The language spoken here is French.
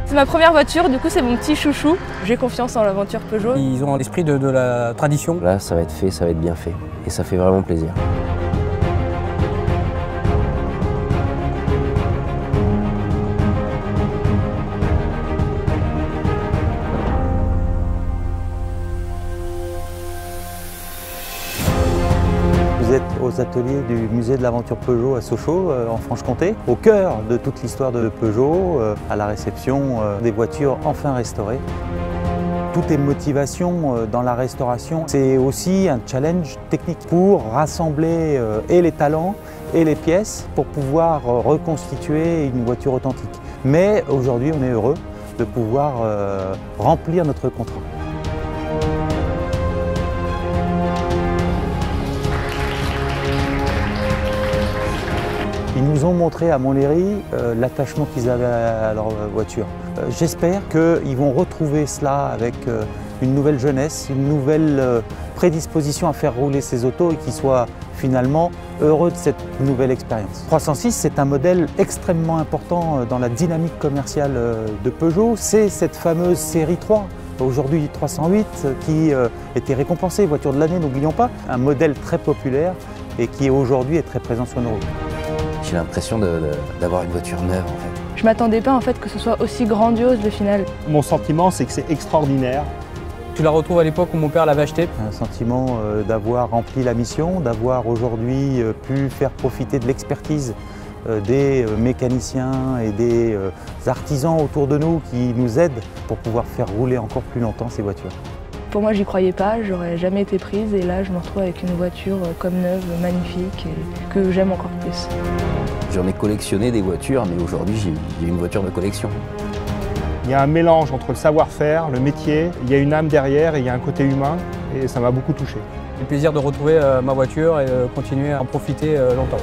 C'est ma première voiture, du coup c'est mon petit chouchou. J'ai confiance en l'aventure Peugeot. Ils ont l'esprit de la tradition. Là, ça va être fait, ça va être bien fait. Et ça fait vraiment plaisir. Vous êtes aux ateliers du musée de l'aventure Peugeot à Sochaux, en Franche-Comté, au cœur de toute l'histoire de Peugeot, à la réception des voitures enfin restaurées. Tout est motivation dans la restauration. C'est aussi un challenge technique pour rassembler et les talents et les pièces pour pouvoir reconstituer une voiture authentique. Mais aujourd'hui, on est heureux de pouvoir remplir notre contrat. Ils nous ont montré à Montlhéry l'attachement qu'ils avaient à leur voiture. J'espère qu'ils vont retrouver cela avec une nouvelle jeunesse, une nouvelle prédisposition à faire rouler ces autos et qu'ils soient finalement heureux de cette nouvelle expérience. 306, c'est un modèle extrêmement important dans la dynamique commerciale de Peugeot. C'est cette fameuse série 3. Aujourd'hui 308 qui était récompensée, voiture de l'année, n'oublions pas. Un modèle très populaire et qui aujourd'hui est très présent sur nos routes. J'ai l'impression d'avoir une voiture neuve en fait. Je m'attendais pas en fait que ce soit aussi grandiose le final. Mon sentiment, c'est que c'est extraordinaire. Tu la retrouves à l'époque où mon père l'avait acheté. Un sentiment d'avoir rempli la mission, d'avoir aujourd'hui pu faire profiter de l'expertise des mécaniciens et des artisans autour de nous qui nous aident pour pouvoir faire rouler encore plus longtemps ces voitures. Pour moi j'y croyais pas, j'aurais jamais été prise et là je me retrouve avec une voiture comme neuve, magnifique et que j'aime encore plus. J'en ai collectionné des voitures, mais aujourd'hui j'ai une voiture de collection. Il y a un mélange entre le savoir-faire, le métier, il y a une âme derrière et il y a un côté humain et ça m'a beaucoup touché. J'ai le plaisir de retrouver ma voiture et de continuer à en profiter longtemps.